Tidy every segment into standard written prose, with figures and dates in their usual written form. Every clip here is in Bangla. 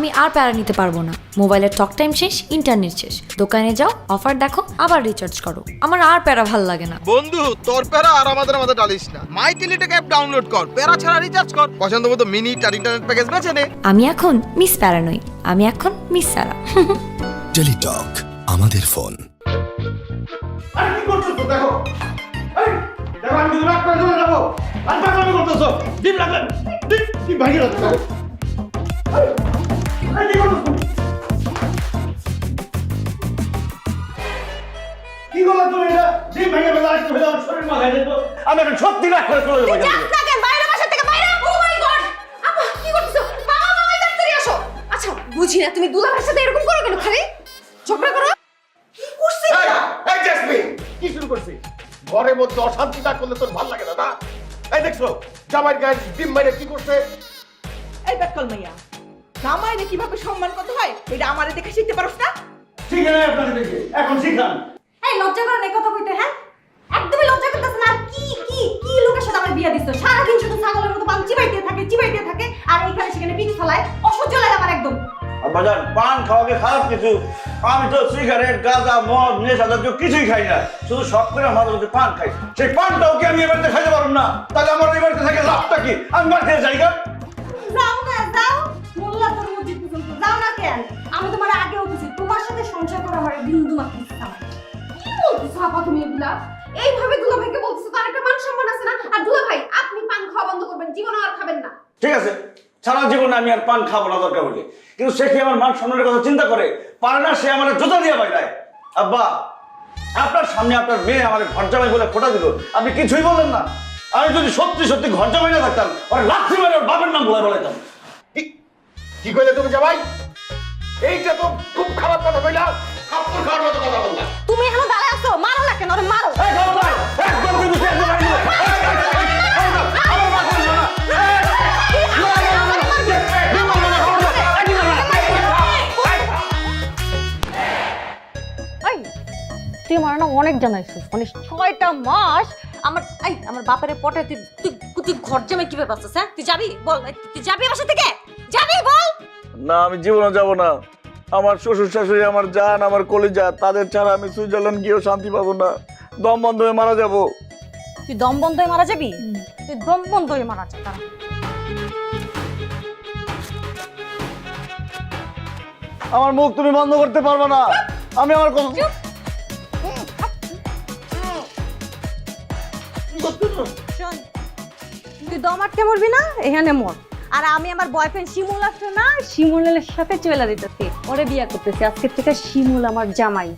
আমি আর প্যারা নিতে পারবো না। মোবাইলের টক টাইম শেষ, ইন্টারনেট শেষ। দোকানে যাও, অফার দেখো, আবার রিচার্জ করো। আমার আর প্যারা ভাল লাগে না। বন্ধু তোর প্যারা আর আমাদের মাঝে ডালিস না। মাই টেলিটক অ্যাপ ডাউনলোড কর, প্যারা ছাড়া রিচার্জ কর, পছন্দ মতো মিনিট আর ইন্টারনেট প্যাকেজ বেছে নে। আমি এখন মিস প্যারা নই, আমি এখন মিস সারা। টেলিটক, আমাদের ফোন। আরে কি করছো তো? দেখো এই দেখো, আমি কিন্তু রাগ করে চলে যাবো। আর পাগলামি করতেছো। ডিম লাগলে ডিম ভাঙিয়ে রাখছো। এই কি করছো তুমি? কি করলে তুমি? এটা ডিম ভেঙে ফেলে আসতে হলে আমার শরীর মাথায় যেত। আমি এখন সত্যি রাগ করে চলে যাবো এখান থেকে। থাকেন বাইরে, বাসা থেকে বাইরে। ও মাই গড, আপা কি করতেছো? মামা মামাই তাড়াতাড়ি আসো। আচ্ছা বুঝি না, তুমি দুলাভাইয়ের সাথে এরকম করো কেন? খালি ঝগড়া করো। কি করছিস? এই জেসমিন, কি শুরু করছিস? ঘরের মধ্যে অশান্তি না করলে তোর ভালো লাগে না, না? এই দেখছো জামাইয়ের গায়ে ডিম মেরে কি করছে? এই বেকল মাইয়া, জামাইরে কিভাবে সম্মান করতে হয় এটা আমারে দেখে শিখতে পারোস না? শিখে নেই আপনাদের দেখে, এখন শিখান। এই লজ্জা করো না এই কথা কইতে, হ্যাঁ? একদমই লজ্জা করতেছ না। আর কি কি কি লোকের সাথে আমার বিয়ে দিছো? সারা দিন শুধু ছাগলের মতো পান চিবাইতে থাকে আর এইখানে সেখানে পিঠ ফলায়। অসহ্য লাগে আমার একদম। বাজার পান খাওয়াকে খারাপ কিছু? আমি তো সিগারেট গাঁজা মদ নেশা জাতীয় কিছুই খাই না, শুধু শখ করে আমাদের মধ্যে পান খাই। সেই পানটাও কি আমি এবারে খাইতে পারবো না? তাহলে আমার এবারে থেকে লাভটা কি? আমি বাড়িতে যাই গা। যাও না যাও, মোল্লা তোর মসজিদ পর্যন্ত যাও না কেন? আমি তোমার আগেও বলছি তোমার সাথে সংসার করে আমার বিন্দু মাত্র ইচ্ছা নাই। কি বলছো আপা তুমি এগুলা? এইভাবে দুলাভাইকে বলছো, তার একটা মান সম্মান আছে না? আর দুলাভাই আপনি পান খাওয়া বন্ধ করবেন, জীবনে আর খাবেন না। ঠিক আছে, সারা জীবনে আমি আর পান খাবো না দরকার হলে, কিন্তু সে কি আমার মান সম্মানের কথা চিন্তা করে? পারে না, সে আমার জুতা দিয়ে বাইরায়। আব্বা, আপনার সামনে আপনার মেয়ে আমার ঘর জামাই বলে খোটা দিল, আপনি কিছুই বললেন না। আমি যদি সত্যি সত্যি ঘর জামাই না থাকতাম, ওরা লাথি মেরে ওর বাপের নাম বলে বলাইতাম। কি কইলে তুমি জামাই? এইটা তো খুব খারাপ কথা কইলা, কাপড় খাওয়ার মতো কথা বললা। তুমি এখনো দাঁড়ায় আছো, মারো না কেন? ওরে মারো। এই গামলায়, একদম কিন্তু সে একদম মারি দিল। আমার মা কইল না। তুই আমার না অনেক জানাইছিস, মানে 6টা মাস আমার বাপের পটে তুই ঘর জামাই কিভাবে পাচ্ছিস? হ্যাঁ তুই যাবি? বল, তুই যাবি বাসা থেকে? যাবি বল। না, আমি জীবনে যাব না। আমার শ্বশুর শাশুড়ি আমার জান, আমার কলিজা, তাদের ছাড়া আমি সুইজারল্যান্ড গিয়েও শান্তি পাবো না। দম বন্ধ হয়ে মারা যাব। তুই দম বন্ধ হয়ে মারা যাবি? তুই দম বন্ধ হয়ে মারা যা। আমার মুখ তুমি বন্ধ করতে পারবে না। আমি আমার কথা শোন, তুই দম আটকে মরবি না, এখানে মর। আর আমি আমার বয়ফ্রেন্ড শিমুল আছে না, শিমুলের সাথে চলে দিতেছি, ওরে বিয়ে করতেছি। আজকে থেকে শিমুল আমার জামাই।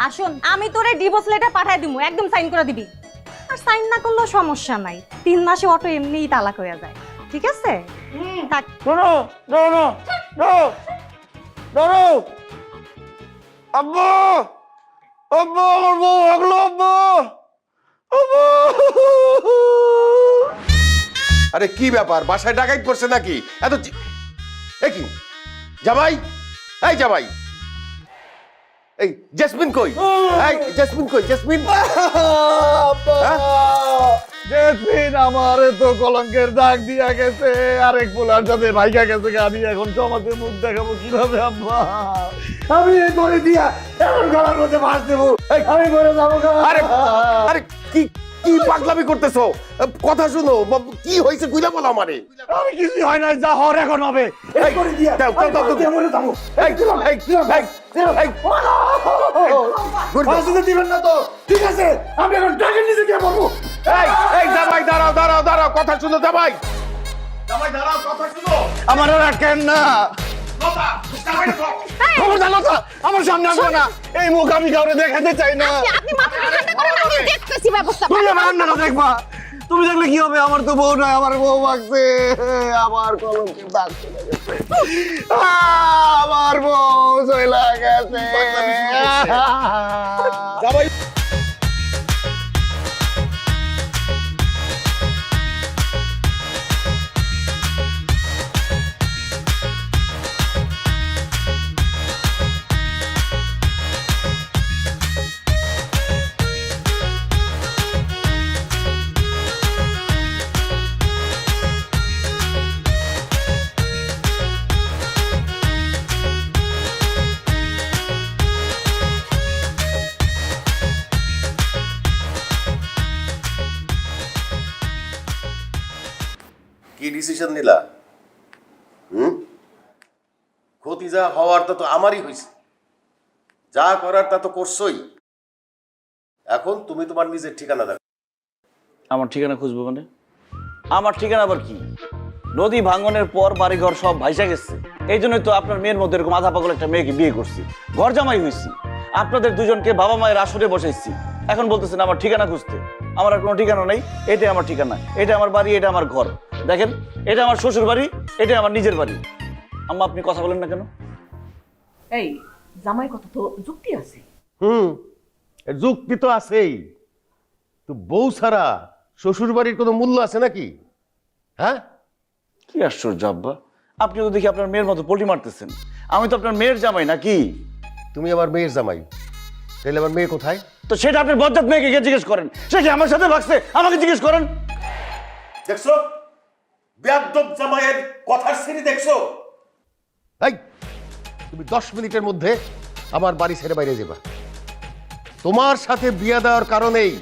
আসুন, আমি তোরে ডিভোর্স লেটার পাঠাই দিমু, একদম সাইন করে দিবি। আর সাইন না করলেও সমস্যা নাই, 3 মাসে অটো এমনিই তালাক হয়ে যায়। ঠিক আছে? থাক। শোনো, শোনো, ধরো আব্বু, আব্বু আমার বউ আগলো, আব্বু, আব্বু। আরে কি ব্যাপার, বাসায় ডাকাইত পড়ছে নাকি? এত কি জামাই? এই জামাই, এই জেসমিন কই? এই জেসমিন কই? জেসমিন, জেসমিন আমারে তো কলঙ্কের দাগ দিয়া গেছে, আরেক পোলার সাথে ভাইগা গেছে। আমি এখন সমাজে মুখ দেখাবো কিভাবে আব্বা? আমি এই করে দিয়া এখন গলার মধ্যে মাছ দেবো, আমি মরে যাবো। আরে আরে কি কি পাগলামি করতেছো? কথা শুনো, কি হয়েছে কইলা বলো আমারে। আমি কিছুই হয় না, যা হওয়ার এখন হবে। এই করে দিয়া দাও দাও দাও মরে যাবো। এই ফাঁসিতে দিবেন না তো? ঠিক আছে, আমি এখন টাকা নিচে গিয়ে বলবো। এই জামাই দাঁড়াও দাঁড়াও দাঁড়াও, কথা শুনো জামাই। জামাই দাঁড়াও, কথা শুনো। আমার রাখেন না, আমার সামনে আসবে না। এই মুখ আমি কাউরে দেখাতে চাই না। আপনি মাথা ঠান্ডা করেন, আমি দেখতেছি ব্যবস্থা। তুমি আমার রান্নাটা দেখবা, তুমি দেখলে কি হবে? আমার তো বউ নয়, আমার বউ বাগছে, আমার কলঙ্কের দাগ চলে গেছে, আমার বউ চলে গেছে। জামাই ডিসিশন নিলা? ক্ষতি যা হওয়ার তা তো আমারই হয়েছে, যা করার তা তো করছই। এখন তুমি তোমার নিজের ঠিকানা দেখো। আমার ঠিকানা খুঁজবো মানে? আমার ঠিকানা আবার কি? নদী ভাঙনের পর বাড়িঘর সব ভাইসা গেছে, এই জন্যই তো আপনার মেয়ের মধ্যে এরকম আধা পাগল একটা মেয়েকে বিয়ে করছি, ঘর জামাই হয়েছি, আপনাদের দুজনকে বাবা মায়ের আসরে বসাইছি। এখন বলতেছেন আমার ঠিকানা খুঁজতে। আমার আর কোনো ঠিকানা নেই, এটাই আমার ঠিকানা, এটা আমার বাড়ি, এটা আমার ঘর। দেখেন, এটা আমার শ্বশুর বাড়ি, এটা আমার নিজের বাড়ি। আম্মা আপনি কথা বলেন না কেন? এই জামাই কথা তো যুক্তি আছে। এর যুক্তি তো আছেই। তো বউ ছাড়া শ্বশুর বাড়ির কোনো মূল্য আছে নাকি? হ্যাঁ, কি আশ্চর্য আব্বা, আপনি তো দেখি আপনার মেয়ের মতো পল্টি মারতেছেন। আমি তো আপনার মেয়ের জামাই নাকি? তুমি আমার মেয়ের জামাই, তাহলে আমার মেয়ে কোথায়? তো সেটা আপনি বজ্জাত মেয়েকে গিয়ে জিজ্ঞেস করেন। সে কি আমার সাথে ভাগছে? আমাকে জিজ্ঞেস করেন। দেখছো বেয়াদব জামাইয়ের কথার সিঁড়ি দেখছো? এই তুমি 10 মিনিটের মধ্যে আমার বাড়ি ছেড়ে বাইরে যাবা। তোমার সাথে বিয়ে দেওয়ার কারণেই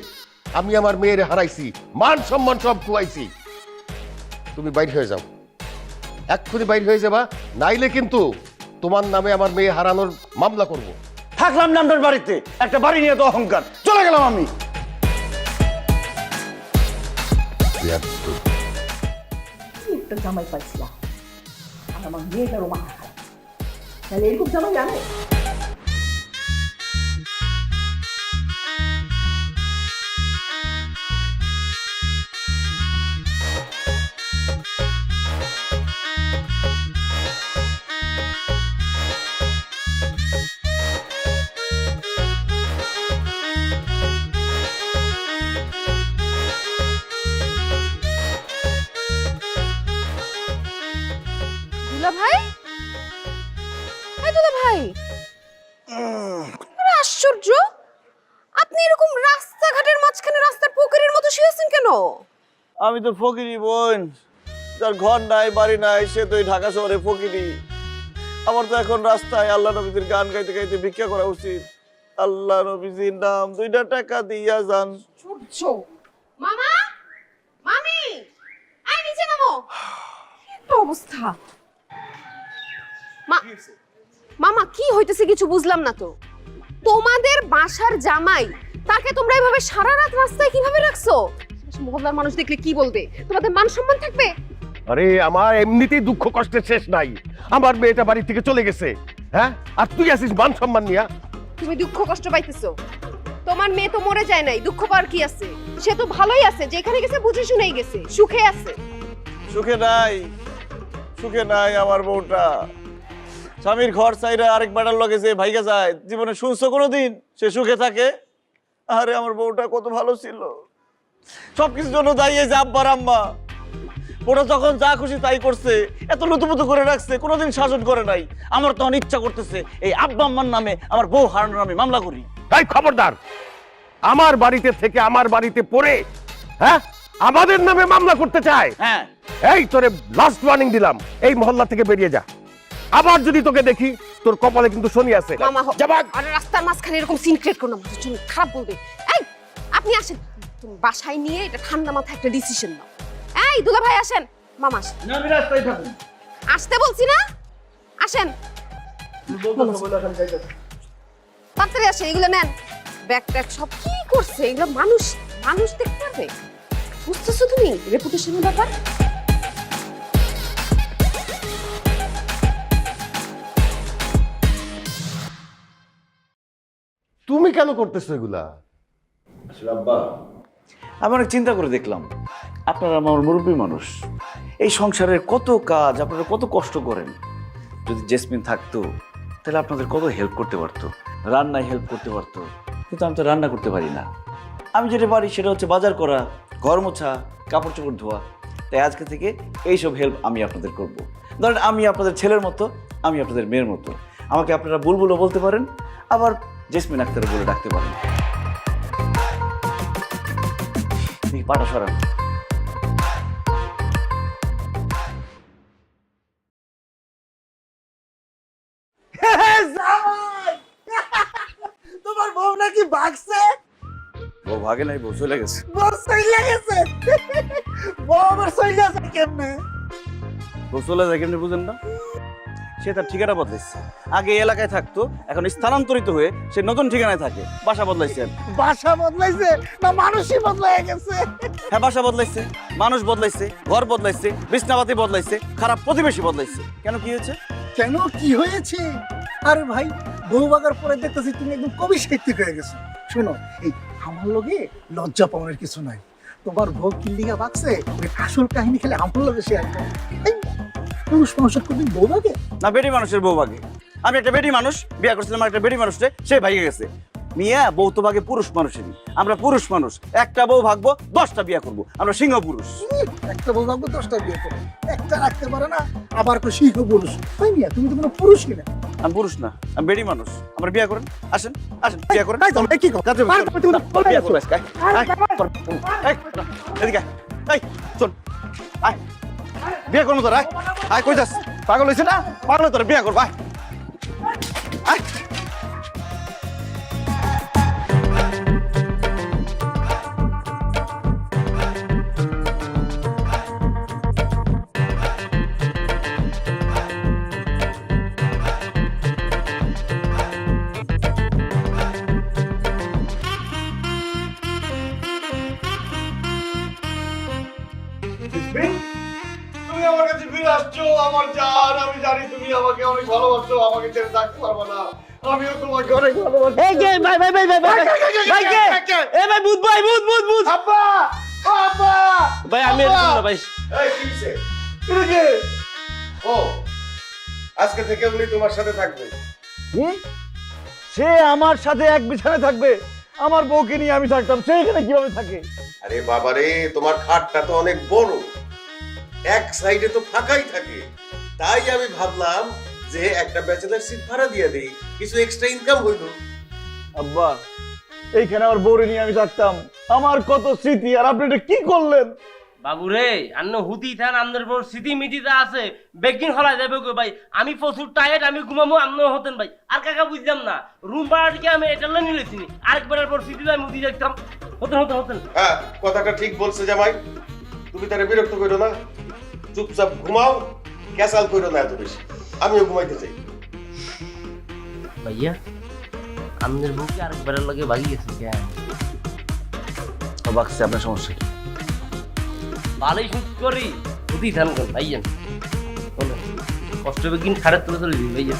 আমি আমার মেয়ের হারাইছি, মান সম্মান সব খুয়াইছি। তুমি বাইরে হয়ে যাও, এক্ষুনি বাইরে হয়ে যাবা, নাইলে কিন্তু তোমার নামে আমার মেয়ে হারানোর মামলা করব। থাকলাম না আপনার বাড়িতে, একটা বাড়ি নিয়ে তো অহংকার, চলে গেলাম আমি। একটা জামাই পাইছিলাম, আর আমার মেয়েটারও মাথা খারাপ। তাহলে এরকম জামাই জানে? দুলা ভাই, দুলা ভাই, আরে আশ্চর্য, আপনি এরকম রাস্তাঘাটের মাঝখানে রাস্তার পুকুরের মতো শুয়েছেন কেন? আমি তো ফকিরি বোন, যার ঘর নাই বাড়ি নাই, সে তো এই ঢাকা শহরে ফকিরি। আমার তো এখন রাস্তায় আল্লাহ নবীজির গান গাইতে গাইতে ভিক্ষা করা উচিত। আল্লাহ নবীজির নাম 2 টাকা দিয়া যান। মামা, মামি, আই নিচে নামো। কি অবস্থা? মামা কি হইতেছে কিছু বুঝলাম না তো। তোমাদের বাসার জামাই, তাকে তোমরা এভাবে সারা রাত রাস্তায় কিভাবে রাখছো? মহল্লার মানুষ দেখলে কি বলবে? তোমাদের মান সম্মান থাকবে? আরে আমার এমনিতেই দুঃখ কষ্টের শেষ নাই, আমার মেয়েটা বাড়ি থেকে চলে গেছে। হ্যাঁ, আর তুই আসিস মান সম্মান নিয়া? তুমি দুঃখ কষ্ট পাইতেছো? তোমার মেয়ে তো মরে যায় নাই, দুঃখ পাওয়ার কি আছে? সে তো ভালোই আছে, যেখানে গেছে বুঝে শুনেই গেছে, সুখে আছে। সুখে নাই, সুখে নাই আমার বউটা। স্বামীর ঘর চাইরা আরেক বেটার লগে যে ভাইগা যায়, জীবনে শুনছো কোনোদিন সে সুখে থাকে? আরে আমার বউটা কত ভালো ছিল, সবকিছুর জন্য দায়ী যে আব্বার আম্মা। ওরা যখন যা খুশি তাই করছে, এত লুতুপুতু করে রাখছে, কোনোদিন শাসন করে নাই। আমার তখন ইচ্ছা করতেছে এই আব্বা আম্মার নামে আমার বউ হারানোর নামে মামলা করি। এই খবরদার, আমার বাড়িতে থেকে আমার বাড়িতে পড়ে হ্যাঁ আমাদের নামে মামলা করতে চায়? হ্যাঁ, এই তোরে লাস্ট ওয়ার্নিং দিলাম, এই মহল্লা থেকে বেরিয়ে যা। আবার যদি তোকে দেখি, তোর কপালে কিন্তু শনি আছে। মামা, যাবাক। আর রাস্তার মাঝখানে এরকম সিন ক্রিয়েট করো না, মানুষ জন্য খারাপ বলবে। এই আপনি আসেন, তুমি বাসায় নিয়ে এটা ঠান্ডা মাথায় একটা ডিসিশন নাও। এই দুলা ভাই আসেন, মামা আসেন। না আমি রাস্তায় থাকুন, আসতে বলছি না, আসেন তাড়াতাড়ি আসেন। এগুলো নেন, ব্যাগ ট্যাগ সব কি করছে এগুলো? মানুষ মানুষ দেখতে পারবে? বুঝতেছো তুমি রেপুটেশনের ব্যাপার? তুমি কেন করতেছো এগুলা? আসলে আব্বা, আমি অনেক চিন্তা করে দেখলাম, আপনারা আমার মুরব্বী মানুষ, এই সংসারের কত কাজ, আপনারা কত কষ্ট করেন। যদি জেসমিন থাকতো তাহলে আপনাদের কত হেল্প করতে পারতো, রান্নায় হেল্প করতে পারতো। কিন্তু আমি তো রান্না করতে পারি না। আমি যেটা পারি সেটা হচ্ছে বাজার করা, ঘর মোছা, কাপড় চোপড় ধোয়া। তাই আজকে থেকে এইসব হেল্প আমি আপনাদের করব। ধরেন আমি আপনাদের ছেলের মতো, আমি আপনাদের মেয়ের মতো। আমাকে আপনারা বুলবুলও বলতে পারেন, আবার জেসমিন আক্তার বলে ডাকতে পারেন। পাটা সরান। তোমার বউ নাকি ভাগছে? বউ ভাগে নাই, বউ চলে গেছে। বউ চলে গেছে? বউ আবার চলে গেছে কেমনে? বউ চলে যায় কেমনি বুঝেন না? সে তার ঠিকানা বদলাইছে। আগে এই এলাকায় থাকতো, এখন স্থানান্তরিত হয়ে সে নতুন ঠিকানায় থাকে। বাসা বদলাইছে। বাসা বদলাইছে না মানুষই বদলাই গেছে? হ্যাঁ, বাসা বদলাইছে, মানুষ বদলাইছে, ঘর বদলাইছে, বিছনাপাতি বদলাইছে, খারাপ প্রতিবেশী বদলাইছে। কেন, কি হয়েছে? কেন কি হয়েছে? আরে ভাই, বউ বাগার পরে দেখতেছি তুমি একদম কবি সাহিত্যিক হয়ে গেছো। শোনো, এই আমার লগে লজ্জা পাওয়ার কিছু নাই। তোমার বউ কিল্লিগা বাগছে, ওই আসল কাহিনী খেলে আমার লগে শেয়ার করো। এই পুরুষ মানুষের কোনদিন বউ বাগে না, বেটি মানুষের বউ ভাগে। আমি একটা বেটি মানুষ বিয়ে করছিলাম, একটা বেটি মানুষে, সে ভাইগে গেছে। মিয়া, বউ তো ভাগে পুরুষ মানুষেরই। আমরা পুরুষ মানুষ, একটা বউ ভাগবো, 10টা বিয়ে করবো। আমরা সিংহ পুরুষ। একটা বউ ভাগবো 10টা বিয়ে করো, একটা রাখতে পারে না, আবার কো শিখ পুরুষ। তাই মিয়া, তুমি তো কোনো পুরুষ কিনা। আমি পুরুষ না, আমি বেটি মানুষ। আমরা বিয়ে করেন, আসেন আসেন বিয়ে করেন। তাই তো, এই কি কথা? বিয়ে করবো আজকে। এদিকে এই শোন, আয় বিয়ে করবো তোর। আয় কই যাস? পাগল হয়েছে না? পাগল তোর বিয়ে করবো। আয় আয়। তুমি আমার কাছে ফিরে আসছো আমার জান। আমি জানি তুমি আমাকে অনেক ভালোবাসো, আমাকে ছেড়ে থাকতে পারবে না। আমিও তোমাকে অনেক ভালোবাসি। এই যে ভাই ভাই ভাই ভাই ভাই ভাই কে? এ ভাই ভূত ভাই, ভূত ভূত ভূত। আব্বা, ও আব্বা, ভাই আমি আব্বা! এরকম না ভাই। এই কি হইছে? এটা কে? ও, আজকে থেকে উনি তোমার সাথে থাকবে। সে আমার সাথে এক বিছানায় থাকবে? আমার বউকে নিয়ে আমি থাকতাম, সে এখানে কিভাবে থাকে? আরে বাবারে, তোমার খাটটা তো অনেক বড়, এক সাইডে তো ফাঁকাই থাকে। তাই আমি ভাবলাম যে একটা ব্যাচেলার সিট ভাড়া দিয়ে দেই, কিছু এক্সট্রা ইনকাম হইল। আব্বা, এইখানে আমার বউরে নিয়ে আমি থাকতাম, আমার কত স্মৃতি, আর আপনি এটা কি করলেন? বাবু রে, আন্ন হুতি থান আমনের বড় স্মৃতি মিতিতে আছে, বেগিন হলাই যাবে গো ভাই। আমি প্রচুর টায়ার্ড, আমি ঘুমামো, আমনো হতেন ভাই। আর কাকা বুঝলাম না, রুম ভাড়াটিকে আমি এটা নিয়ে নিয়েছি, আরেকবারের পর স্মৃতি আমি উঠি দেখতাম, হতেন হতেন হতেন। হ্যাঁ, কথাটা ঠিক বলছে জামাই। তুমি তারে বিরক্ত করো না, চুপচাপ ঘুমাও, ক্যাসাল করো না এত বেশি। আমিও ঘুমাইতে চাই। ভাইয়া, আমনের বউকে আরেকবারের লগে ভাগি গেছে কেন? বাক্সে আপনার সমস্যা কি? ভালোই শুট করি, হুতি থান কোন ভাইয়া। কষ্ট বেগিন খাড়ে তুলে তুলে দিন ভাইয়া।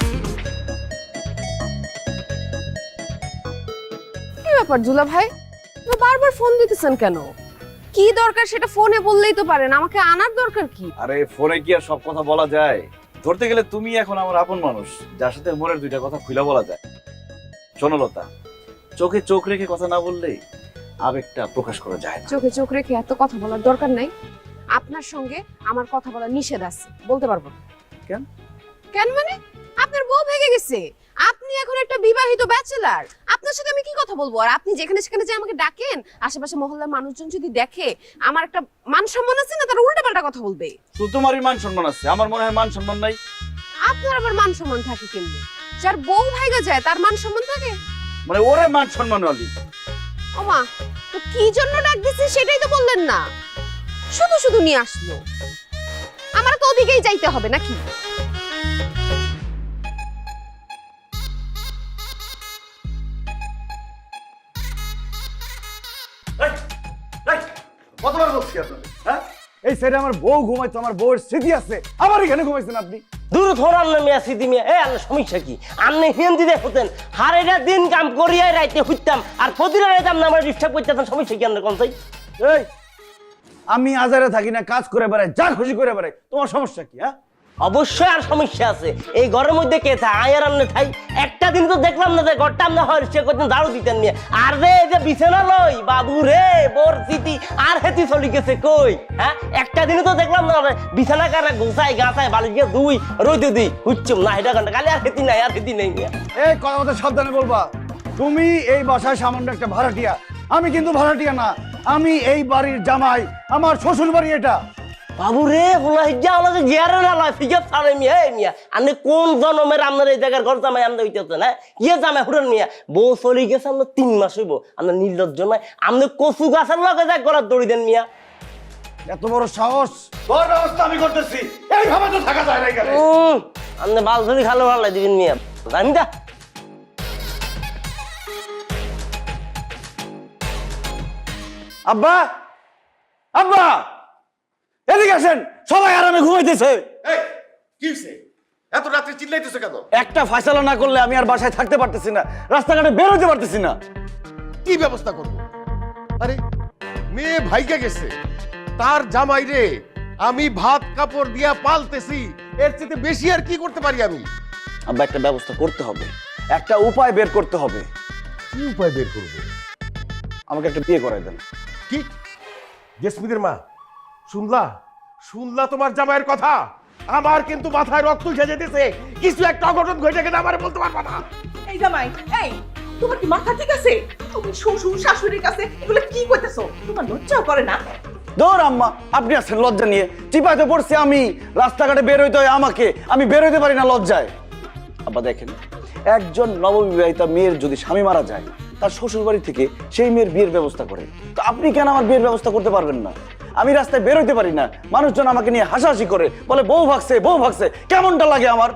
কি ব্যাপার দুলা ভাই, তো বারবার ফোন দিতেছেন কেন? কি দরকার সেটা ফোনে বললেই তো পারেন, আমাকে আনার দরকার কি? আরে ফোনে কি আর সব কথা বলা যায়? ধরতে গেলে তুমি এখন আমার আপন মানুষ, যার সাথে মনের দুইটা কথা খুলে বলা যায়। শোনো লতা, চোখে চোখ রেখে কথা না বললে আবেগটা প্রকাশ করা যায় না। চোখে চোখ রেখে এত কথা বলার দরকার নাই। আপনার সঙ্গে আমার কথা বলা নিষেধ আছে, বলতে পারবো না। কেন? কেন মানে? আপনার বউ ভেঙে গেছে, আপনি এখন একটা বিবাহিত ব্যাচেলার, আপনার সাথে আমি কি কথা বলবো? আর আপনি যেখানে সেখানে যে আমাকে ডাকেন, আশেপাশে মহল্লার মানুষজন যদি দেখে আমার একটা মান সম্মান আছে না, তারা উল্টাপাল্টা কথা বলবে। তো তোমারই মান সম্মান আছে, আমার মনে হয় মান সম্মান নাই। আপনার আবার মান সম্মান থাকে কেমনে? যার বউ ভাইগা যায় তার মান সম্মান থাকে? মানে ওরে মান সম্মান আলি। ওমা, তো কি জন্য ডাক দিছি সেটাই তো বললেন না, শুধু শুধু নিয়ে আসলো। আমার তো ওদিকেই যাইতে হবে নাকি? কতবার বলছি আপনাদের, হ্যাঁ? এই সাইডে আমার বউ ঘুমাইতো, আমার বউয়ের স্মৃতি আছে, আবার এখানে ঘুমাইছেন আপনি। দূর ধরার নামে আসি দিমি। এ আল্লাহ, সমস্যা কি? আপনি হিন্দি দিয়ে হতেন, হারেটা দিন কাম করিয়াই রাইতে হইতাম, আর প্রতিদিন রাইতাম না আমার ডিস্টার্ব করতেন। সমস্যা কি আপনার কোন চাই? এই, আমি আজারে থাকি না, কাজ করে বেড়াই, যা খুশি করে বেড়াই, তোমার সমস্যা কি? হ্যাঁ, অবশ্যই আর সমস্যা আছে। এই ঘরের মধ্যে কে থাই? আয়ার আমনে থাই। একটা দিন তো দেখলাম না যে ঘরটা আমনে হয় সে করতেন, দাঁড়ু দিতেন নিয়ে। আর রে যে বিছানা লই বাবু রে, বোর স্মৃতি আর হেতি চলি গেছে কই? হ্যাঁ, একটা দিনে তো দেখলাম না বিছানা কারা গোছাই গাছাই বালিশ গিয়ে দুই রইতে দিই হুচ্ছুম না, এটা ঘন্টা খালি আর হেতি নাই, আর হেতি নেই। এই কথা কথা সাবধানে বলবা। তুমি এই বাসায় সামান্য একটা ভাড়াটিয়া, আমি কিন্তু ভাড়াটিয়া না, আমি এই বাড়ির জামাই, আমার শ্বশুর বাড়ি এটা। বাবু রে, হোলা হিজ্জা হলো যে গিয়ারে না লয় ফিকে ছাড়ে মিয়া। এই মিয়া, আপনি কোন জন্মের আপনার এই জায়গার ঘর জামাই আপনি হইতেছেন? হ্যাঁ, ইয়ে জামাই হুরেন মিয়া, বউ চলে গেছে আপনার 3 মাস হইব, আপনার নির্লজ্জ নয়? আপনি কচু গাছের লগে যা গলার দড়ি দেন মিয়া। এত বড় সাহস! তোর ব্যবস্থা আমি করতেছি। এইভাবে তো থাকা যায় না এখানে। আপনি বালছড়ি খালো ভালো দিবেন মিয়া জানি না। আব্বা, আব্বা, এদিকে আসেন, সবাই আরামে ঘুমাইতেছে। এই কি হইছে? এত রাত্রে চিল্লাইতেছো কেন? একটা ফয়সালা না করলে আমি আর বাসায় থাকতে পারতেছি না, রাস্তাঘাটে বের হতে পারতেছি না। কি ব্যবস্থা করব? আরে মেয়ে ভাইকে গেছে, তার জামাই রে আমি ভাত কাপড় দিয়া পালতেছি, এর চেয়ে বেশি আর কি করতে পারি আমি? আব্বা, একটা ব্যবস্থা করতে হবে, একটা উপায় বের করতে হবে। কি উপায় বের করব? আমাকে একটা বিয়ে করাই দেন। কি জেসমিনের মা, শুনলা শুনলা তোমার জামাইয়ের কথা? আমার কিন্তু মাথায় রক্ত উঠে যেতেছে, কিছু একটা অঘটন ঘটে গেলে আমার বলতে পারবা না। এই জামাই, এই তোমার কি মাথা ঠিক আছে? তুমি শ্বশুর শাশুড়ির কাছে এগুলো কি কইতেছো? তোমার লজ্জাও করে না? দৌড় আম্মা, আপনি আছেন লজ্জা নিয়ে? চিপাইতে পড়ছি আমি, রাস্তাঘাটে বের হইতে হয় আমাকে, আমি বের হইতে পারি না লজ্জায়। আব্বা দেখেন, একজন নববিবাহিতা মেয়ের যদি স্বামী মারা যায়, তার শ্বশুর বাড়ি থেকে সেই মেয়ের বিয়ের ব্যবস্থা করে, তো আপনি কেন আমার বিয়ের ব্যবস্থা করতে পারবেন না? আমি রাস্তায় বের হইতে পারি না, মানুষজন আমাকে নিয়ে হাসাহাসি করে, বলে বউ ভাগছে বউ ভাগছে। কেমনটা লাগে আমার?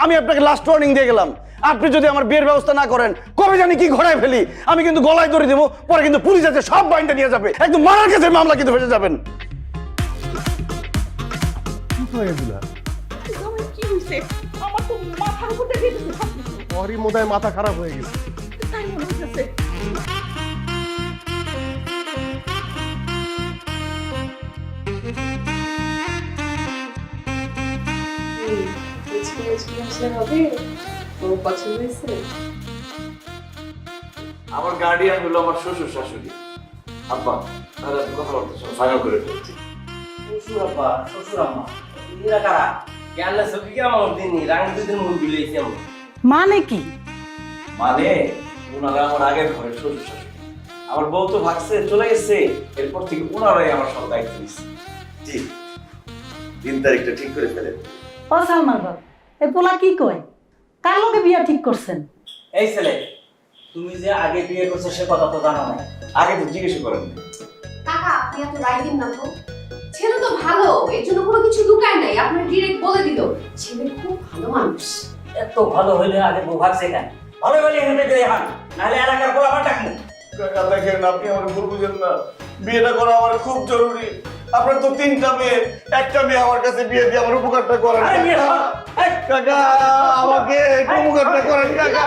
আমি আপনাকে লাস্ট ওয়ার্নিং দিয়ে গেলাম, আপনি যদি আমার বিয়ের ব্যবস্থা না করেন, কবে জানি কি ঘোড়ায় ফেলি, আমি কিন্তু গলায় ধরে দেবো, পরে কিন্তু পুলিশ আছে সব বাইনটা নিয়ে যাবে, একদম মারার কাছে মামলা কিন্তু ফেসে যাবেন। কি কয় এগুলা? জামাই কি হইছে? আমার তো মাথার উপর দিয়ে দিতেছে সবকিছু। ওরই মোদায় মাথা খারাপ হয়ে গেছে। তাই মনে হইতেছে। আমার গার্ডিয়ান হলো আমার শ্বশুর শাশুড়ি। আব্বা, তাহলে আপনি কথা বলতেছেন, ফাইনাল করে ফেলছি। শ্বশুর আব্বা, শ্বশুর আম্মা, এরা কারা? কেননা সবই কি আমার দিনই রাঙা দুদিন মুখ বিলেইছি আমি। মানে কি? মানে ওনারা আমার আগের ঘরের শ্বশুর শাশুড়ি। আমার বউ তো ভাগছে চলে গেছে, এরপর থেকে ওনারাই আমার সব দায়িত্ব নিচ্ছে। জি, দিন তারিখটা ঠিক করে ফেলেন। ও সালমান বাবু, এই পোলা কি কয়? কার লগে বিয়া ঠিক করছেন? এই ছেলে, তুমি যে আগে বিয়ে করছো সে কথা তো জানো না। আগে তো জিজ্ঞেস করেন। কাকা আপনি এত রায় দিন না তো। ছেলে তো ভালো, এর জন্য কোনো কিছু লুকায় নাই, আপনার ডিরেক্ট বলে দিল। ছেলে খুব ভালো মানুষ। এত ভালো হইলে আগে বউ ভাগছে কেন? ভালো হইলে হেঁটে গেলে হান, নাহলে এলাকার পোলা আমার ডাকবো। কাকা দেখেন, আপনি আমার ভুল বুঝেন না, বিয়েটা করা আমার খুব জরুরি। আপনার তো 3টা মেয়ে, একটা মেয়ে আমার কাছে বিয়ে দিয়ে আমার উপকারটা করেন। আরে মেয়ে, এই, কাকা আমাকে একটু উপকারটা করেন কাকা।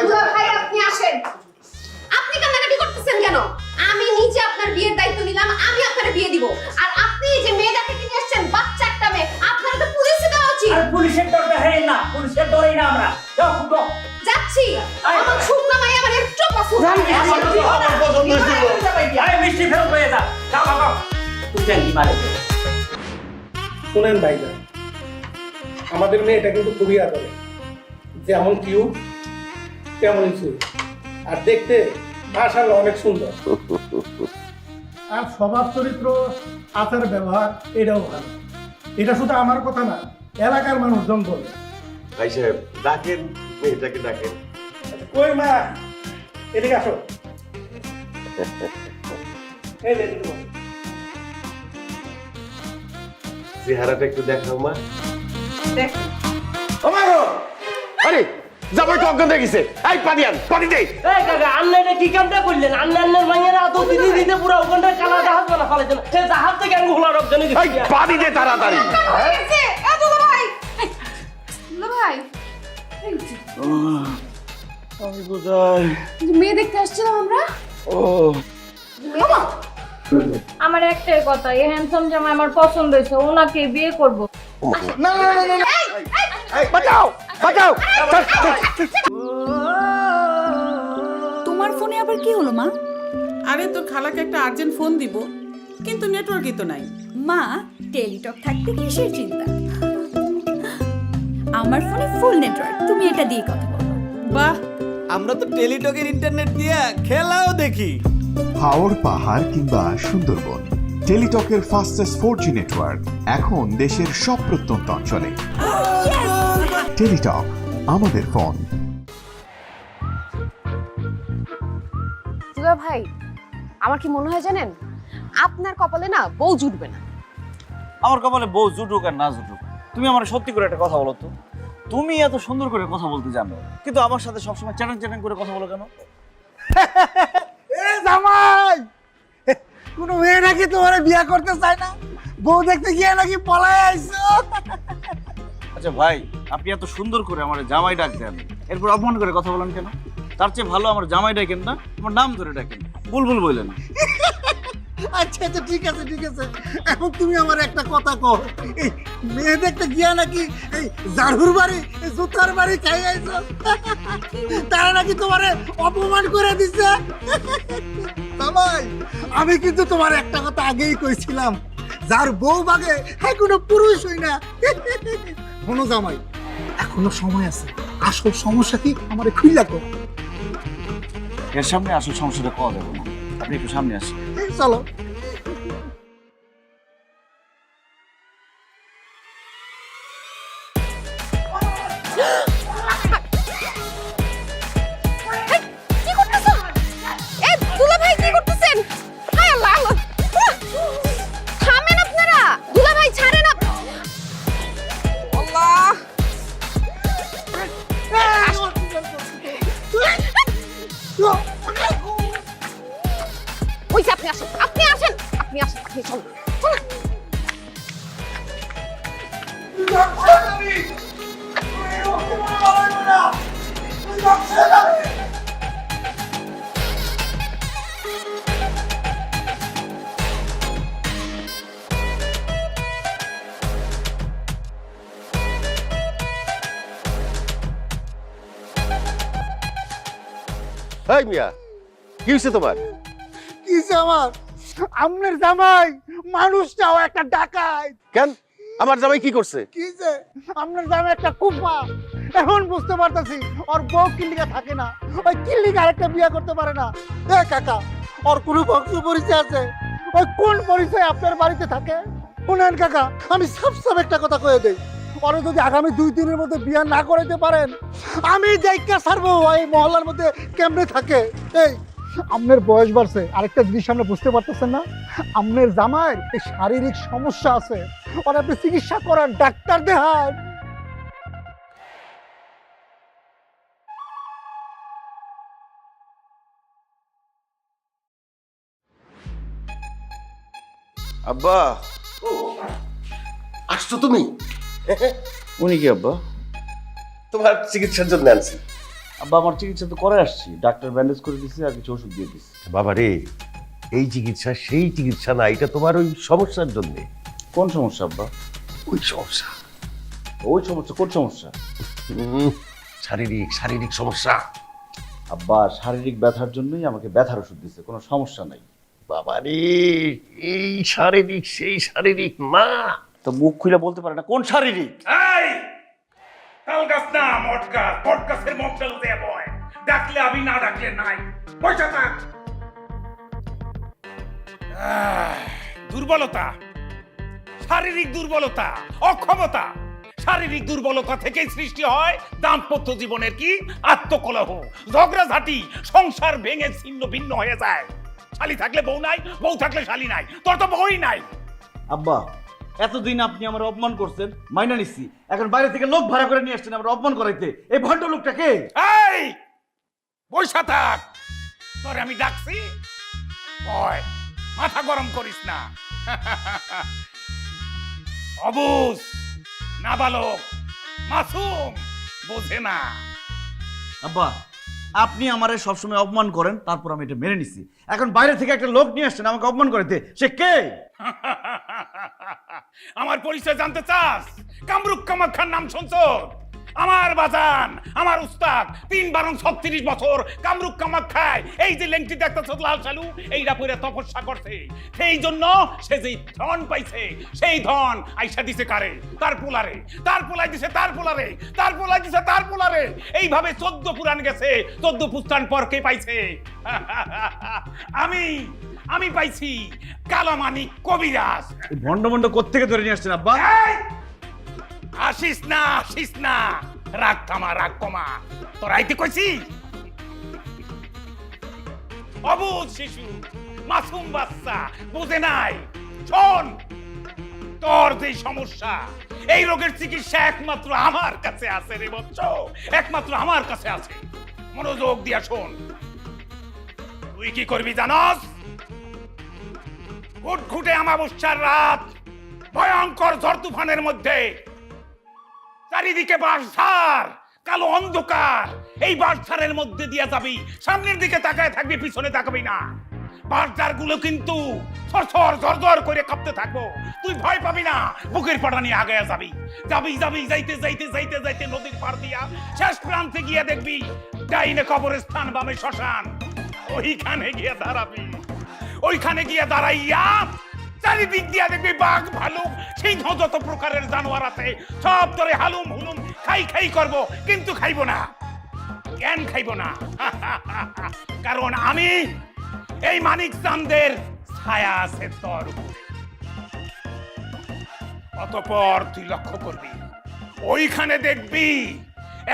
দুলা ভাই আপনি আসেন। আপনি কান্নাকাটি করতেছেন কেন? আমি নিজে আপনার বিয়ের দায়িত্ব নিলাম, আমি আপনার বিয়ে দিব। আর আপনি যে মেয়ে দেখে কিনে আসছেন, বাচ্চা একটা মেয়ে, আপনার তো পুলিশে দেওয়া উচিত। আর পুলিশের ডরটা হেই না, পুলিশের ডরেই না আমরা। যাও ফুটো। যাচ্ছি। আমার শুকনা মাই আমার একটু পছন্দ আমার পছন্দ ছিল। আরে মিষ্টি ফেরত হয়ে যা। যাও যাও। তুই জানি মারে। শুনেন ভাইজান, আমাদের মেয়েটা কিন্তু খুবই আদরে, যেমন কিউট তেমনই সুইট, আর দেখতে মাশাআল্লাহ অনেক সুন্দর। আর স্বভাব চরিত্র, আচার ব্যবহার এটাও ভালো। এটা শুধু আমার কথা না, এলাকার মানুষজন বলে। ভাই সাহেব ডাকেন, মেয়েটাকে ডাকেন। কই মা, এদিকে আসো। এই যে এদিকে বসো। চেহারাটা একটু দেখাও মা। দেখ, আরে জামাই তো অজ্ঞান হয়ে গেছে। এই পানি আন, পানি দে। এই কাকা, আন্না এটা কি কামটা করলেন? আন্নার মাইয়ারা তো দিদি দিতে পুরো ওখানটা কালা জাহাজ বানা ফেলেছেন। সে জাহাজ থেকে আমি ঘোলা রপ্তানি এই পানি দে তাড়াতাড়ি। হয়েছে। এ দুলা ভাই, দুলা ভাই, এই যে, আমি কোথায়? মেয়ে দেখতে আসছিলাম আমরা। ও বাবা, আমার একটাই কথা, এই হ্যান্ডসাম জামাই আমার পছন্দ হয়েছে, ওনাকে বিয়ে করব। না না না না, বাঁচাও বাঁচাও। তোমার ফোনে আবার কি হলো মা? আরে তোর খালাকে একটা আর্জেন্ট ফোন দিব, কিন্তু নেটওয়ার্কই তো নাই। মা, টেলিটক থাকতে কিসের চিন্তা? আমার ফোনে ফুল নেটওয়ার্ক, তুমি এটা দিয়ে কথা বলো। বাহ, আমরা তো টেলিটকের ইন্টারনেট দিয়ে খেলাও দেখি। হাওর পাহাড় কিংবা সুন্দরবন, টেলিটকের ফাস্টেস্ট 4G নেটওয়ার্ক এখন দেশের সব প্রত্যন্ত অঞ্চলে। টেলিটক, আমাদের ফোন। দুলা ভাই, আমার কি মনে হয় জানেন, আপনার কপালে না বউ জুটবে না। আমার কপালে বউ জুটুক আর না জুটুক, তুমি আমার সত্যি করে একটা কথা বলো তো, তুমি এত সুন্দর করে কথা বলতে জানো, কিন্তু আমার সাথে সবসময় চ্যাটাং চ্যাটাং করে কথা বলো কেন? এ জামাই, কোনো মেয়ে নাকি তোমার বিয়ে করতে চায় না, বউ দেখতে গিয়ে নাকি পলায় আইছো। আচ্ছা ভাই, আপনি এত সুন্দর করে আমার জামাই ডাক দেন, এরপর অপমান করে কথা বলেন কেন? তার চেয়ে ভালো আমার জামাই ডাকেন না, আমার নাম ধরে ডাকেন, বুলবুল বললেন। আচ্ছা আচ্ছা, ঠিক আছে ঠিক আছে, এখন তুমি আমার একটা কথা কও, এই মেয়ে দেখতে গিয়া নাকি এই ঝাড়ুর বাড়ি, এই জুতার বাড়ি খাই আইছো, তারা নাকি তোমারে অপমান করে দিছে। জামাই, আমি কিন্তু তোমার একটা কথা আগেই কইছিলাম, যার বউ বাগে হ্যাঁ কোনো পুরুষ হই না। শোনো জামাই, এখনো সময় আছে, আসল সমস্যা কি আমারে খুইলা কও। এর সামনে আসল সমস্যাটা কওয়া যাবে না, আপনি একটু সামনে আসেন। চলো। কি করতেছো? এই দুলা ভাই কি করতেছেন? হায় আল্লাহ আল্লাহ, থামেন আপনারা, দুলা ভাই ছাড়েন আল্লাহ। ওই যে আপনি আসেন, আপনি আসেন, আপনি আসেন, আপনি চলুন। এই মিয়া, কি হয়েছে তোমার? কিসে আমার? আমনের জামাই মানুষটাও একটা ডাকাত। কেন, আমার জামাই কি করছে? কিসে? আমনের জামাই একটা কুফা। এখন বুঝতে পারতাছি ওর বউ কিল্লিকা থাকে না, ওই কিল্লিকা আরেকটা বিয়ে করতে পারে না। এ কাকা, ওর কোনো বংশ পরিচয় আছে? ওই কোন পরিচয় আপনার বাড়িতে থাকে? শুনেন কাকা, আমি সব একটা কথা কয়ে দেই, ওরা যদি আগামী 2 দিনের মধ্যে বিয়ে না করাইতে পারেন, আমি দেখা ছাড়বো এই মহল্লার মধ্যে কেমনে থাকে। এই আপনার বয়স বাড়ছে, আরেকটা জিনিস আমরা বুঝতে পারতেছেন না, আপনার জামাইয়ের এই শারীরিক সমস্যা আছে, ওরা আপনি চিকিৎসা করান, ডাক্তার দেখান। আব্বা, আসছো তুমি? উনি কি আব্বা? তোমার চিকিৎসার জন্য আনছি। আব্বা, আমার চিকিৎসা তো করে আসছি, ডাক্তার ব্যান্ডেজ করে দিচ্ছে আর কিছু ওষুধ দিয়ে দিচ্ছে। বাবা রে, এই চিকিৎসা সেই চিকিৎসা না, এটা তোমার ওই সমস্যার জন্য। কোন সমস্যা আব্বা? ওই সমস্যা। ওই সমস্যা? কোন সমস্যা? শারীরিক শারীরিক সমস্যা। আব্বা, শারীরিক ব্যথার জন্যই আমাকে ব্যথার ওষুধ দিচ্ছে, কোনো সমস্যা নাই। বাবা রে, এই শারীরিক সেই শারীরিক না। তো মুখ খুলে বলতে পারে না কোন শারীরিক? এই তাল গাছ না মট গাছ, মট গাছের মকটেল দিয়ে বয়, ডাকলে আমি না ডাকলে নাই, পয়সা থাক। দুর্বলতা, শারীরিক দুর্বলতা, অক্ষমতা, শারীরিক দুর্বলতা থেকেই সৃষ্টি হয় দাম্পত্য জীবনের কি আত্মকলহ, ঝগড়াঝাটি, সংসার ভেঙে ছিন্ন ভিন্ন হয়ে যায়। শালি থাকলে বউ নাই, বউ থাকলে শালি নাই, তোর তো বউই নাই। আব্বা, এতদিন আপনি আমার অপমান করছেন, মাইনা নিচ্ছি, এখন বাইরে থেকে লোক ভাড়া করে নিয়ে আসছেন আমার অপমান করাইতে। এই ভণ্ড লোকটাকে? এই বৈশা থাক, তোরে আমি ডাকছি, ওই মাথা গরম করিস না। অবুঝ, নাবালক, মাসুম, বোঝে না। আব্বা, আপনি আমারে সবসময় অপমান করেন, তারপর আমি এটা মেনে নিছি। এখন বাইরে থেকে একটা লোক নিয়ে আসছেন আমাকে অপমান করাইতে, সে কে? আমার পরিচয় জানতে চাস? কামরুক কামাখ্যার নাম শুনছ? আমার বাজান, আমার উস্তাদ 3-36 বছর কামরুক কামাখ্যায় এই যে লেংটি দেখতেছ লাল শালু, এইটা পরে তপস্যা করছে। সেই জন্য সে যেই ধন পাইছে, সেই ধন আইসা দিছে কারে? তার পোলারে, তার পোলাই দিছে তার পোলারে, তার পোলাই দিছে তার পোলারে। এইভাবে 14 পুরাণ গেছে, 14 পুস্তান পর কে পাইছে? আমি পাইছি কালামানি কবিরাজ। ভণ্ড ভণ্ড কোত্থেকে ধরে নিয়ে আসছেন আব্বা? আসিস না, রাগ থামা, রাগ কমা, তোর আইতে কইছি। অবুঝ শিশু, মাসুম বাচ্চা বুঝে নাই। শোন, তোর যে সমস্যা, এই রোগের চিকিৎসা একমাত্র আমার কাছে আছে রে বচ্চ, একমাত্র আমার কাছে আছে। মনোযোগ দিয়া শোন। তুই কি করবি জানস? ঘুটঘুটে অমাবস্যার রাত, ভয়ঙ্কর ঝড় তুফানের মধ্যে চারিদিকে বাঁশঝাড়, কালো অন্ধকার, এই বাঁশঝাড়ের মধ্যে দিয়া যাবি, সামনের দিকে তাকায় থাকবি, পিছনে তাকাবি না। বাঁশঝাড় গুলো কিন্তু থরথর ঝরঝর করে কাঁপতে থাকবো, তুই ভয় পাবি না, বুকের পাটা নিয়ে আগে যাবি। যাবি যাবি যাইতে যাইতে যাইতে যাইতে নদীর পার দিয়া শেষ প্রান্তে গিয়ে দেখবি ডাইনে কবরস্থান, বামে শ্মশান। ওইখানে গিয়ে দাঁড়াবি, ওইখানে গিয়ে দাঁড়াইয়া চারিদিক দিয়া দেখবি বাঘ, ভালুক, সিংহ, যত প্রকারের জানোয়ার আছে সব তোরে হালুম হুলুম খাই খাই করব, কিন্তু খাইব না। কেন খাইব না? কারণ আমি এই মানিক চাঁদের ছায়া আছে তোর উপরে। অতঃপর তুই লক্ষ্য করবি, ওইখানে দেখবি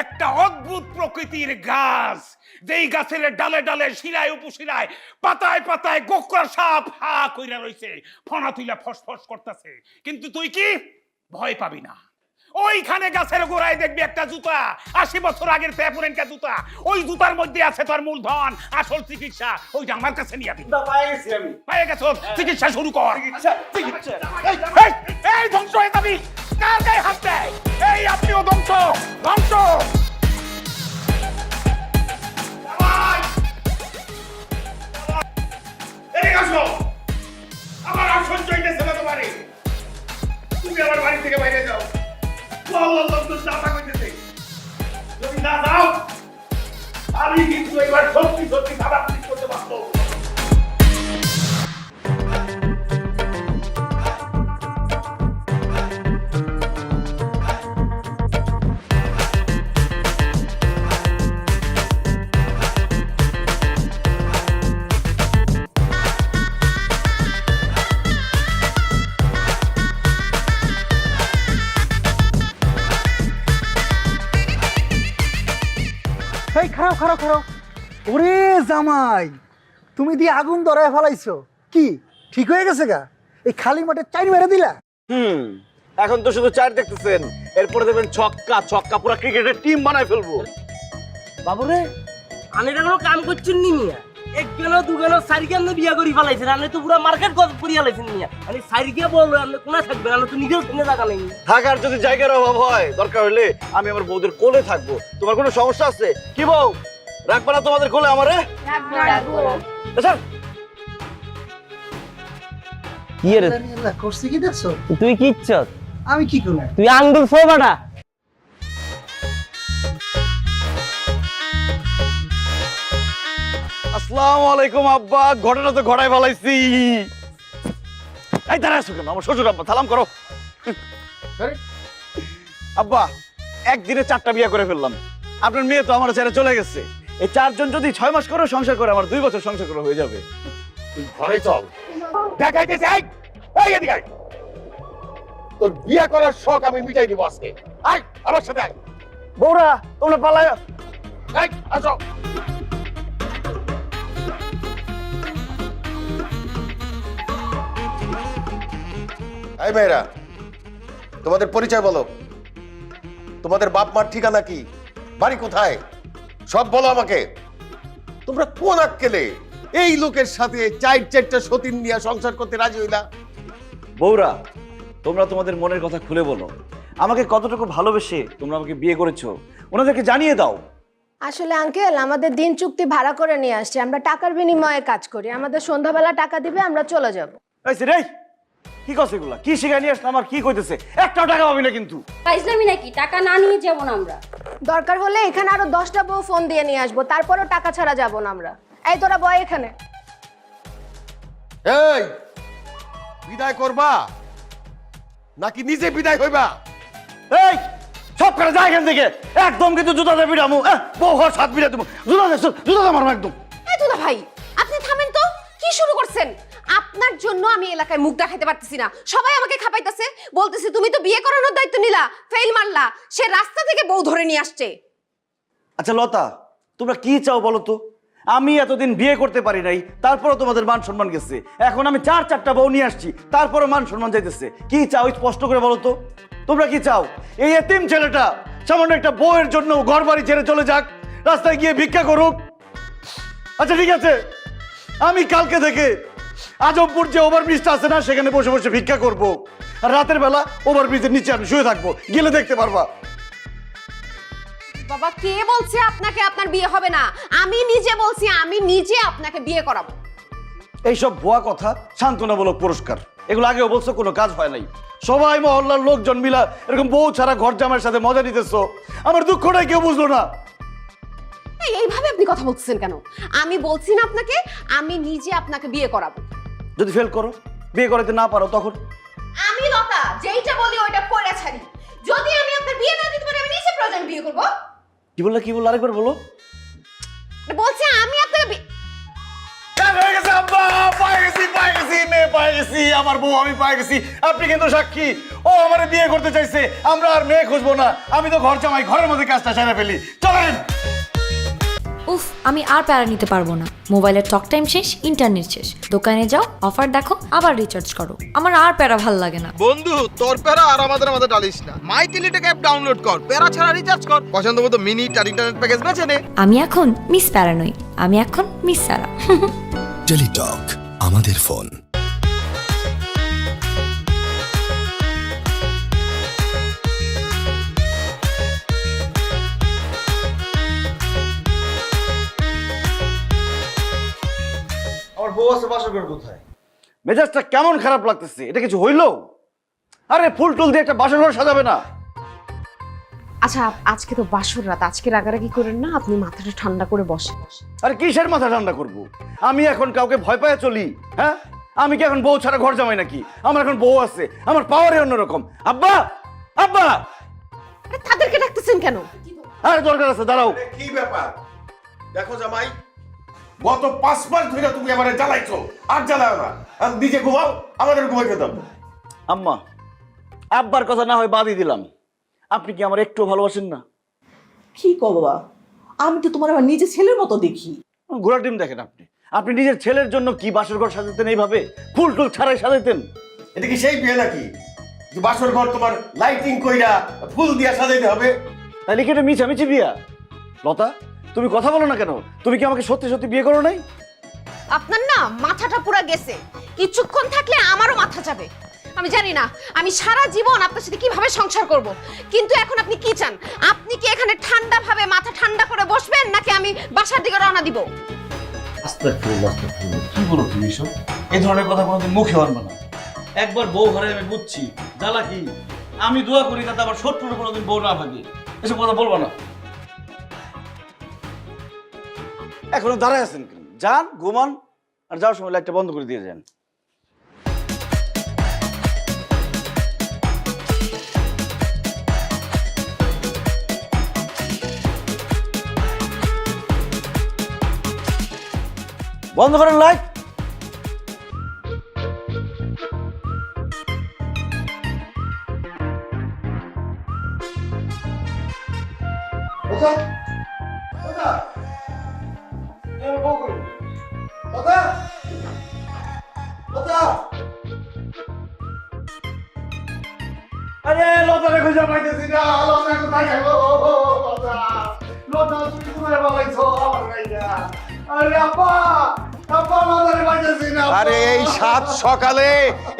একটা অদ্ভুত প্রকৃতির গাছ, যেই গাছের ডালে ডালে, শিরায় উপশিরায়, পাতায় পাতায় গোকরা সাপ হা কইরা রইছে, ফনা তুইলা ফসফস করতেছে, কিন্তু তুই কি ভয় পাবি না। ওইখানে গাছের গোড়ায় দেখবি একটা জুতা, 80 বছর আগের পেপুরেনকা জুতা, ওই জুতার মধ্যে আছে তোর মূলধন, আসল চিকিৎসা। ওইটা আমার কাছে নিয়ে আবি। পায়ে গেছো, চিকিৎসা শুরু কর। এই ধ্বংস হয়ে যাবি, কার গায়ে হাত দেয়? এই আপনিও ধ্বংস, ধ্বংস। আমার আর সহ্য হইতেছে না তোমারে, তুমি আমার বাড়ি থেকে বাইরে যাও। যদি না যাও, আমি কিন্তু এবার সত্যি সত্যি খাবার করতে পারবো। এই খারাপ খারাপ খারাপ, ওরে জামাই, তুমি দিয়ে আগুন ধরায় ফেলাইছো, কি ঠিক হয়ে গেছে গা? এই খালি মাঠে চাই মেরে দিলা? এখন তো শুধু চার দেখতেছেন, এরপরে দেখবেন ছক্কা ছক্কা, পুরো ক্রিকেটের টিম বানায় ফেলবো। বাবুরে, আমি এটা কোনো কাম করছেন নি মিয়া। এক গেল দু গেল সারি কেমনে বিয়া করি ফেলাইছেন, আপনি তো পুরো মার্কেট করিয়া লাইছেন মিয়া। আমি সারি গিয়ে বললো আপনি কোনা থাকবেন, আমি তো নিজেও কিনে থাকা নেই। থাকার যদি জায়গার অভাব হয়, দরকার হলে আমি আমার বউদের কোলে থাকবো। তোমার কোনো সমস্যা আছে কি বউ? রাখবা না তোমাদের কোলে আমারে? আচ্ছা কি রে করছি কি দেখছো? তুই কি ইচ্ছত? আমি কি করব? তুই আঙ্গুল ফোবাটা। আসসালামু আলাইকুম আব্বা, ঘটনা তো ঘটাই ফেলাইছি। এই দাঁড়া আসো কেন? আমার শ্বশুর আব্বা, সালাম করো। আব্বা, একদিনে 4টা বিয়ে করে ফেললাম। আপনার মেয়ে তো আমার ছেড়ে চলে গেছে। এই 4জন যদি 6 মাস করে সংসার করে, আমার 2 বছর সংসার করে হয়ে যাবে। তুই ঘরে চল, দেখাইতেছি। এই এদিকে আয়। তোর বিয়ে করার শখ আমি মিটাই দিব আজকে। আয় আমার সাথে আয়। বউরা তোমরা পালায়। এই আসো। এই মেয়েরা, তোমাদের পরিচয় বলো। তোমাদের বাপ মার ঠিকানা কি, বাড়ি কোথায়, সব বলো আমাকে। তোমরা কোন আক্কেলে এই লোকের সাথে 4টা সতীন নিয়ে সংসার করতে রাজি হইলা? বউরা, তোমরা তোমাদের মনের কথা খুলে বলো। আমাকে কতটুকু ভালোবেসে তোমরা আমাকে বিয়ে করেছো, ওনাদেরকে জানিয়ে দাও। আসলে আঙ্কেল, আমাদের দিন চুক্তি ভাড়া করে নিয়ে আসছে, আমরা টাকার বিনিময়ে কাজ করি, আমাদের সন্ধ্যাবেলা টাকা দিবে, আমরা চলে যাব। রে কি কস এগুলা? কি শিখাই নিয়ে আসলে? আমার কি কইতেছে? একটাও টাকা পাবি না কিন্তু। পাইছলামি নাকি? টাকা না নিয়ে যাব না আমরা। দরকার হলে এখানে আরো 10টা বউ ফোন দিয়ে নিয়ে আসবো, তারপরেও টাকা ছাড়া যাব না আমরা। এই তোরা বয় এখানে। এই বিদায় করবা নাকি নিজে বিদায় হইবা? এই সব করে যা এখান থেকে, একদম কিন্তু জুতা দিয়ে পিটামু। বউ হওয়ার 7 পিটা দেবো। জুতা মারবো একদম। এই তোরা ভাই, আপনি থামেন তো। কি শুরু করছেন? আপনার জন্য আমি এলাকায় মুখ দেখাইতে পারতেছি না, সবাই আমাকে খাপাইতেছে, বলতেছে তুমি তো বিয়ে করানোর দায়িত্ব নিলা, ফেল মারলা, সে রাস্তা থেকে বউ ধরে নিয়ে আসছে। আচ্ছা লতা, তোমরা কি চাও বলো তো? আমি এতদিন বিয়ে করতে পারি নাই, তারপরও তোমাদের মান সম্মান গেছে। এখন আমি চারটা বউ নিয়ে আসছি, তারপরও মান সম্মান যাইতেছে। কি চাও স্পষ্ট করে বলো তো, তোমরা কি চাও? এই এতিম ছেলেটা সামান্য একটা বউয়ের জন্য ঘর বাড়ি ছেড়ে চলে যাক, রাস্তায় গিয়ে ভিক্ষা করুক? আচ্ছা ঠিক আছে, আমি কালকে থেকে আজমপুর যে ওভারব্রিজটা আছে না, সেখানে বসে বসে ভিক্ষা করব। আর রাতের বেলা ওভারব্রিজের নিচে আমি শুয়ে থাকবো, গেলে দেখতে পারবা। বাবা, কে বলছে আপনাকে আপনার বিয়ে হবে না? আমি নিজে বলছি, আমি নিজে আপনাকে বিয়ে করাবো। এইসব ভুয়া কথা, সান্ত্বনামূলক পুরস্কার, এগুলো আগেও বলছো, কোনো কাজ হয় নাই। সবাই মহল্লার লোকজন মিলা এরকম বউ ছাড়া ঘর জামাইয়ের সাথে মজা নিতেছো, আমার দুঃখটাই কেউ বুঝলো না। এইভাবে আপনি কথা বলতেছেন কেন? আমি বলছি না আপনাকে, আমি নিজে আপনাকে বিয়ে করাবো। যদি ফেল করো, বিয়ে করাতে না পারো, তখন? আমি লতা যেইটা বলি ওইটা করে ছাড়ি। যদি আমি আপনার বিয়ে না দিতে পারি, আমি নিজে প্রয়োজন বিয়ে করব। কি বললা আরেকবার বলো। বলছি আমি আপনাকে আমার বউ আমি পাই গেছি, আপনি কিন্তু সাক্ষী। ও আমার বিয়ে করতে চাইছে, আমরা আর মেয়ে খুঁজবো না। আমি তো ঘর জামাই, ঘরের মধ্যে কাজটা সেরে ফেলি। চলেন। উফ, আমি আর প্যারা নিতে পারবো না। মোবাইলের টক টাইম শেষ, ইন্টারনেট শেষ। দোকানে যাও, অফার দেখো, আবার রিচার্জ করো। আমার আর প্যারা ভাল লাগে না। বন্ধু, তোর প্যারা আর আমাদের মধ্যে ডালিস না। মাই টেলিটক অ্যাপ ডাউনলোড কর, প্যারা ছাড়া রিচার্জ কর, পছন্দ মতো মিনিট আর ইন্টারনেট প্যাকেজ বেছে নে। আমি এখন মিস প্যারা নই, আমি এখন মিস সারা। টেলিটক, আমাদের ফোন। আমার বউ আছে বাসর ঘর কোথায়? মেজাজটা কেমন খারাপ লাগতেছে, এটা কিছু হইলো? আরে ফুল টুল দিয়ে একটা বাসর ঘর সাজাবে না? আচ্ছা, আজকে তো বাসর রাত, আজকে রাগারাগি করেন না, আপনি মাথাটা ঠান্ডা করে বসেন। আরে কিসের মাথা ঠান্ডা করব? আমি এখন কাউকে ভয় পায় চলি? হ্যাঁ, আমি কি এখন বউ ছাড়া ঘর জামাই নাকি? আমার এখন বউ আছে, আমার পাওয়ারই অন্যরকম। আব্বা, আব্বা! তাদেরকে ডাকতেছেন কেন? আরে দরকার আছে, দাঁড়াও। কি ব্যাপার? দেখো জামাই, গত 5 মাস ধরে তুমি আমারে জ্বালাইছো, আর জ্বালাও না। আর নিজে ঘুমাও, আমাদের ঘুমাইতে দাও। আম্মা, আব্বার কথা না হয় বাদই দিলাম, আপনি কি আমার একটু ভালোবাসেন না? কি কো বাবা, আমি তো তোমার আমার নিজের ছেলের মতো দেখি। ঘোড়া টিম দেখেন আপনি। আপনি নিজের ছেলের জন্য কি বাসর ঘর সাজাতেন এইভাবে? ফুল টুল ছাড়াই সাজাতেন? এটা কি সেই বিয়ে নাকি যে বাসর ঘর তোমার লাইটিং কইরা ফুল দিয়া সাজাইতে হবে? তাহলে কি এটা মিছামিছি বিয়া? লতা, তুমি কথা বলো না কেন? তুমি কি আমাকে সত্যি সত্যি বিয়ে করো নাই? আপনার না মাথাটা পুরো গেছে। কিছুক্ষণ থাকলে আমারও মাথা যাবে। আমি জানি না আমি সারা জীবন আপনার সাথে কিভাবে সংসার করব, কিন্তু এখন আপনি কি চান? আপনি কি এখানে ঠান্ডা ভাবে মাথা ঠান্ডা করে বসবেন, নাকি আমি বাসার দিকে রওনা দিব? আস্তাগফিরুল্লাহ, আস্তাগফিরুল্লাহ। কি বলো তুমি এসব? এই ধরনের কথা কোনোদিন মুখে আনবে না। একবার বউ ঘরে আমি বুঝছি জ্বালা কি। আমি দোয়া করি যাতে আবার শত্রুর কোনোদিন বউ না ভাগে। এসব কথা বলবো না। এখনো দাঁড়ায় আছেন কেন? যান, ঘুমান, আর যাওয়ার সময় লাইটটা বন্ধ করে দিয়ে যান। বন্ধ করেন লাইট। আরে লতারে খুঁজে পাইতেছি না। লতা কোথায় গেল? লতা তুমি কোথায় পালাইছো? আমার ভাইয়া, আরে আব্বা, আব্বা লতারে পাইতেছি না। আরে এই 7 সকালে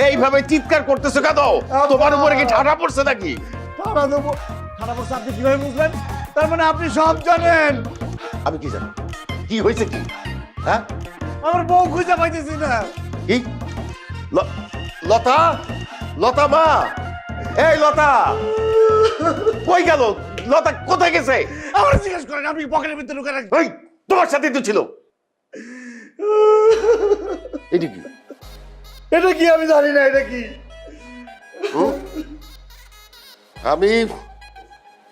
এইভাবে চিৎকার করতেছো কেন? তোমার উপরে কি ঠাডা পড়ছে নাকি? ঠাডা দেবো? ঠাডা পড়ছে আপনি কিভাবে বুঝলেন? তার মানে আপনি সব জানেন। আমি কি জানি? কি হয়েছে কি? হ্যাঁ, আমার বউ খুঁজে পাইতেছি না। কি? লতা, লতা মা, এই লতা কই গেল? লতা কোথায় গেছে? আমার জিজ্ঞেস করেন, আপনি পকেটের ভিতরে ঢুকে রাখবেন। ওই তোমার সাথে তো ছিল। এটা কি? এটা কি আমি জানি না। এটা কি? আমি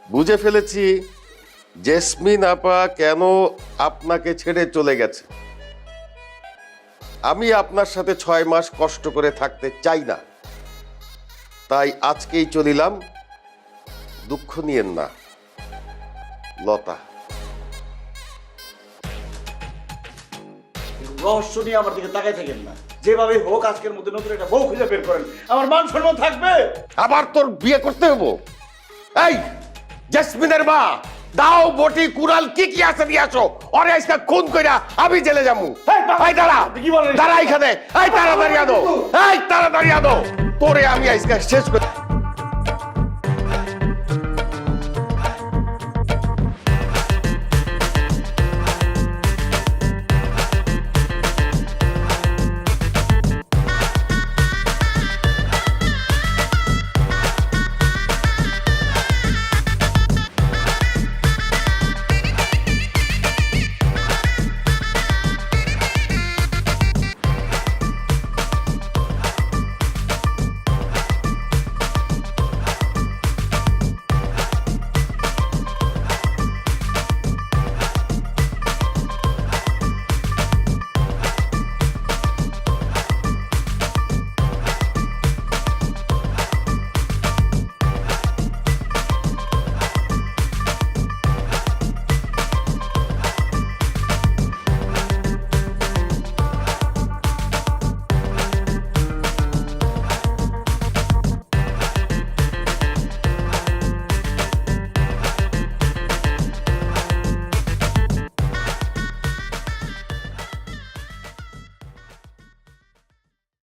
বুঝে ফেলেছি জেসমিন আপা কেন আপনাকে ছেড়ে চলে গেছে। আমি আপনার সাথে 6 মাস কষ্ট করে থাকতে চাই না, তাই আজকেই চলিলাম। দুঃখ নিয়েন না লতা। রহস্য নিয়ে আমার দিকে তাকাই থাকেন না। যেভাবে হোক আজকের মধ্যে নতুন একটা বউ খুঁজে বের করেন, আমার মান সম্মান থাকবে। আবার তোর বিয়ে করতে হবো? এই জেসমিনের মা, দাও বটি কুড়াল কি কি আছে নিয়ে আসো, ওরে আজকে খুন কইরা আমি জেলে যাবো। এই দাঁড়া, কি বলেন? দাঁড়া এখানে, এই তাড়াতাড়ি আনো, এই তাড়াতাড়ি আনো, তোরে আমি আজকে শেষ করে